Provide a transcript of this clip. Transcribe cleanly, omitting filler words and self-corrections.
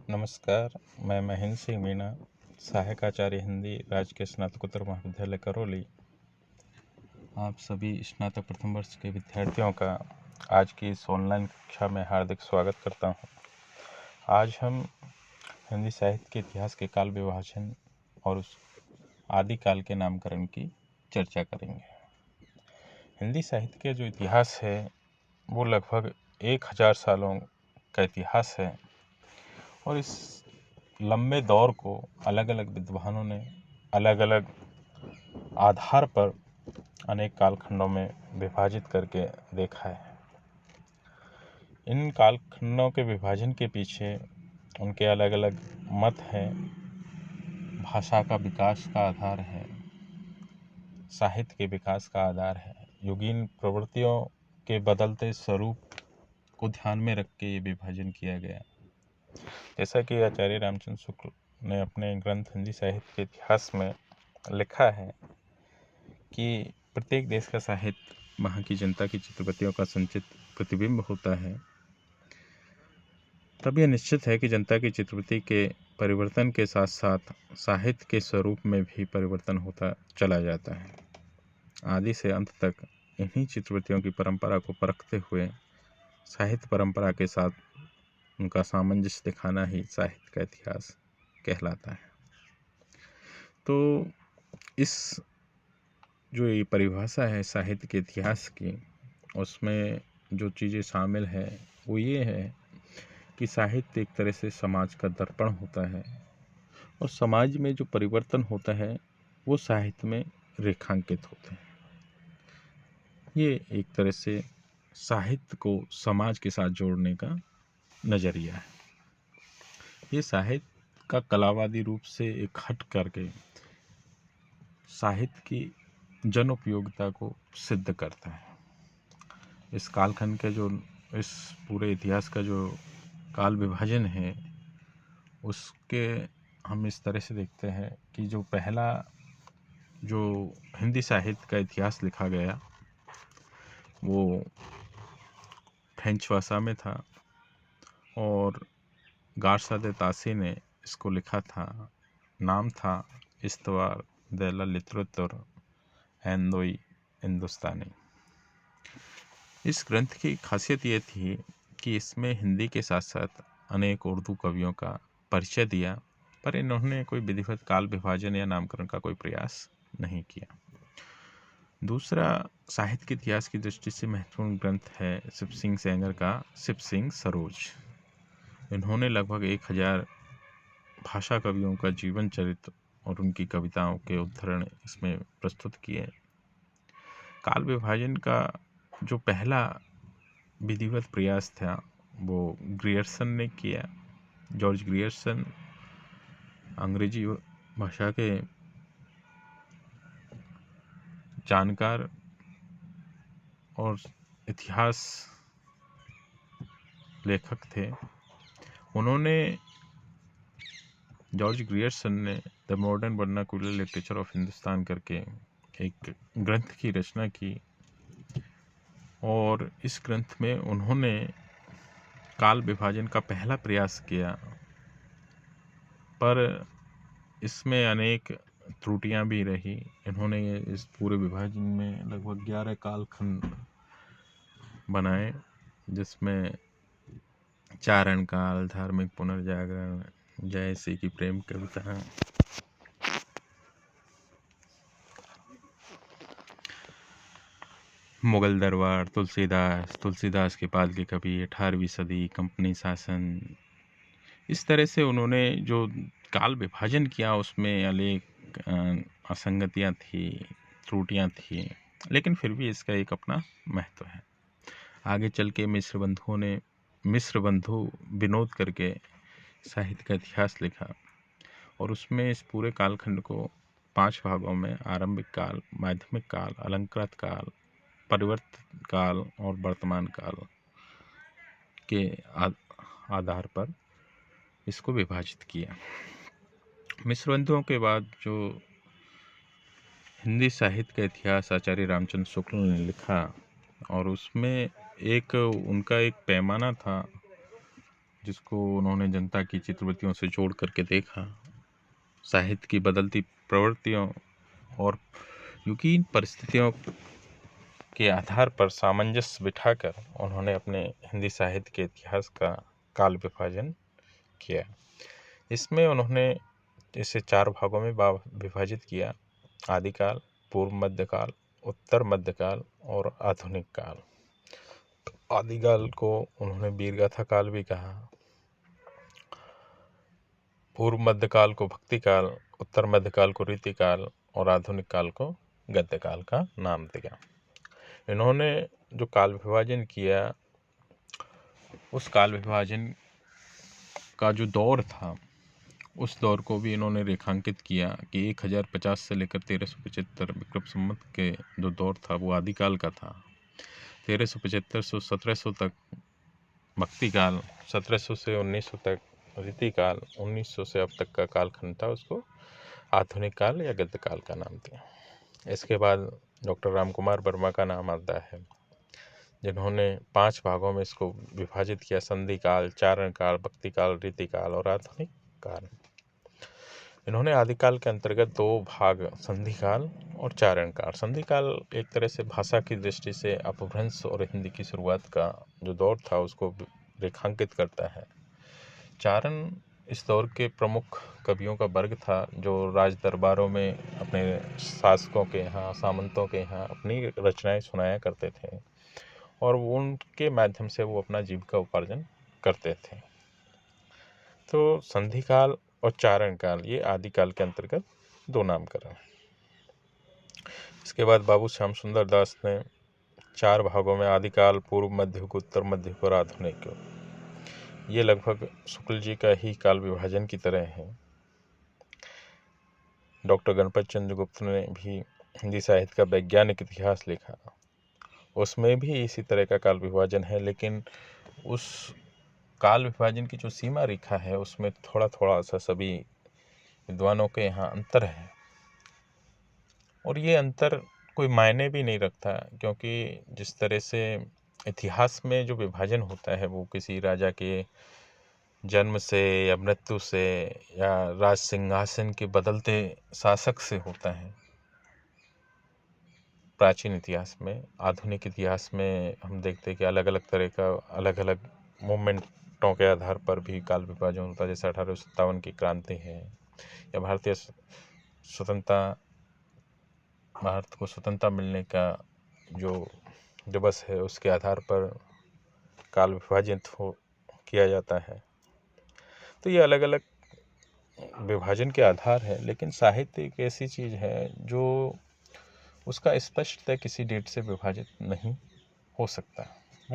नमस्कार, मैं महेंद्र सिंह मीणा, सहायक आचार्य हिंदी, राजकीय स्नातकोत्तर महाविद्यालय करौली। आप सभी स्नातक प्रथम वर्ष के विद्यार्थियों का आज की इस ऑनलाइन कक्षा में हार्दिक स्वागत करता हूं। आज हम हिंदी साहित्य के इतिहास के काल विभाजन और उस आदिकाल के नामकरण की चर्चा करेंगे। हिंदी साहित्य के जो इतिहास है वो लगभग 1000 सालों का इतिहास है और इस लंबे दौर को अलग अलग विद्वानों ने अलग अलग आधार पर अनेक कालखंडों में विभाजित करके देखा है। इन कालखंडों के विभाजन के पीछे उनके अलग अलग मत हैं। भाषा का विकास का आधार है, साहित्य के विकास का आधार है, युगीन प्रवृत्तियों के बदलते स्वरूप को ध्यान में रख के ये विभाजन किया गया। जैसा कि आचार्य रामचंद्र शुक्ल ने अपने ग्रंथ हिंदी साहित्य के इतिहास में लिखा है कि प्रत्येक देश का साहित्य वहाँ की जनता की चित्रवृत्तियों का संचित प्रतिबिंब होता है। तब यह निश्चित है कि जनता की चित्रवृत्ति के परिवर्तन के साथ साथ साहित्य के स्वरूप में भी परिवर्तन होता चला जाता है। आदि से अंत तक इन्हीं चित्रवृत्तियों की परंपरा को परखते हुए साहित्य परंपरा के साथ उनका सामंजस्य दिखाना ही साहित्य का इतिहास कहलाता है। तो इस जो ये परिभाषा है साहित्य के इतिहास की, उसमें जो चीज़ें शामिल है वो ये है कि साहित्य एक तरह से समाज का दर्पण होता है और समाज में जो परिवर्तन होता है वो साहित्य में रेखांकित होते हैं। ये एक तरह से साहित्य को समाज के साथ जोड़ने का नज़रिया है। ये साहित्य का कलावादी रूप से एक हट करके साहित्य की जन उपयोगिता को सिद्ध करता है। इस कालखंड के जो इस पूरे इतिहास का जो काल विभाजन है उसके हम इस तरह से देखते हैं कि जो पहला जो हिंदी साहित्य का इतिहास लिखा गया वो फ्रेंच भाषा में था और गारसा दे तासी ने इसको लिखा था। नाम था इस्तवार de la literatura हिंदोई हिंदुस्तानी। इस ग्रंथ की खासियत ये थी कि इसमें हिंदी के साथ साथ अनेक उर्दू कवियों का परिचय दिया, पर इन्होंने कोई विधिवत काल विभाजन या नामकरण का कोई प्रयास नहीं किया। दूसरा साहित्य के इतिहास की दृष्टि से महत्वपूर्ण ग्रंथ है शिव सिंह सेंगर का शिव सिंह सरोज। इन्होंने लगभग 1000 भाषा कवियों का जीवन चरित्र और उनकी कविताओं के उद्धरण इसमें प्रस्तुत किए। काल विभाजन का जो पहला विधिवत प्रयास था वो ग्रियर्सन ने किया। जॉर्ज ग्रियर्सन अंग्रेजी भाषा के जानकार और इतिहास लेखक थे। उन्होंने जॉर्ज ग्रियर्सन ने the modern vernacular literature of Hindustan करके एक ग्रंथ की रचना की और इस ग्रंथ में उन्होंने काल विभाजन का पहला प्रयास किया, पर इसमें अनेक त्रुटियां भी रही। इन्होंने इस पूरे विभाजन में लगभग 11 कालखंड बनाए, जिसमें चारण काल, धार्मिक पुनर्जागरण, जयसी की प्रेम कविता, मुगल दरबार, तुलसीदास के बाद के कवि, 18वीं सदी, कंपनी शासन, इस तरह से उन्होंने जो काल विभाजन किया उसमें अनेक असंगतियाँ थी, त्रुटियाँ थी, लेकिन फिर भी इसका एक अपना महत्व है। आगे चल के मिस्र बंधु विनोद करके साहित्य का इतिहास लिखा और उसमें इस पूरे कालखंड को 5 भागों में आरंभिक काल, माध्यमिक काल, अलंकृत काल, परिवर्तित काल और वर्तमान काल के आधार पर इसको विभाजित किया। मिस्र बंधुओं के बाद जो हिंदी साहित्य का इतिहास आचार्य रामचंद्र शुक्ल ने लिखा और उसमें एक उनका एक पैमाना था जिसको उन्होंने जनता की चित्रवृत्तियों से जोड़ करके देखा, साहित्य की बदलती प्रवृत्तियों और क्योंकि इन परिस्थितियों के आधार पर सामंजस्य बिठाकर उन्होंने अपने हिंदी साहित्य के इतिहास का काल विभाजन किया। इसमें उन्होंने इसे 4 भागों में विभाजित किया: आदिकाल, पूर्व मध्यकाल, उत्तर मध्यकाल और आधुनिक काल। आदिकाल को उन्होंने वीरगाथा काल भी कहा, पूर्व मध्यकाल को भक्ति काल, उत्तर मध्यकाल को रीतिकाल और आधुनिक काल को गद्य काल का नाम दिया। इन्होंने जो काल विभाजन किया, उस काल विभाजन का जो दौर था, उस दौर को भी इन्होंने रेखांकित किया कि 1050 से लेकर 1375 विक्रम संवत के जो दौर था वो आदिकाल का था। 1375 से 1700 तक भक्ति काल, 1700 से 1900 तक रीतिकाल, 1900 से अब तक का कालखंड था, उसको आधुनिक काल या गद्य काल का नाम दिया। इसके बाद डॉक्टर रामकुमार वर्मा का नाम आता है, जिन्होंने 5 भागों में इसको विभाजित किया: संधि काल, चारण काल, भक्ति काल, रीतिकाल और आधुनिक काल। इन्होंने आदिकाल के अंतर्गत 2 भाग, संधि काल और चारण काल। संधि काल एक तरह से भाषा की दृष्टि से अपभ्रंश और हिंदी की शुरुआत का जो दौर था उसको रेखांकित करता है। चारण इस दौर के प्रमुख कवियों का वर्ग था जो राज दरबारों में अपने शासकों के यहाँ, सामंतों के यहाँ अपनी रचनाएं सुनाया करते थे और उनके माध्यम से वो अपना जीविका उपार्जन करते थे। तो संधि काल और चारण काल ये आदिकाल के अंतर्गत 2 नामकरण। इसके बाद बाबू श्याम सुंदर दास ने 4 भागों में आदिकाल, पूर्व मध्ययुग, उत्तर मध्ययुग और आधुनिक युग, ये लगभग शुक्ल जी का ही काल विभाजन की तरह है। डॉक्टर गणपत चंद्र गुप्त ने भी हिंदी साहित्य का वैज्ञानिक इतिहास लिखा, उसमें भी इसी तरह का काल विभाजन है, लेकिन उस काल विभाजन की जो सीमा रेखा है उसमें थोड़ा थोड़ा सा सभी विद्वानों के यहाँ अंतर है और ये अंतर कोई मायने भी नहीं रखता, क्योंकि जिस तरह से इतिहास में जो विभाजन होता है वो किसी राजा के जन्म से या मृत्यु से या राज सिंहासन के बदलते शासक से होता है प्राचीन इतिहास में। आधुनिक इतिहास में हम देखते हैं कि अलग अलग तरह का अलग अलग मूवमेंटों के आधार पर भी काल विभाजन होता है, जैसे 1857 की क्रांति है या भारत को स्वतंत्रता मिलने का जो दिवस है उसके आधार पर काल विभाजित किया जाता है। तो ये अलग अलग विभाजन के आधार है, लेकिन साहित्य एक ऐसी चीज़ है जो उसका स्पष्ट किसी डेट से विभाजित नहीं हो सकता।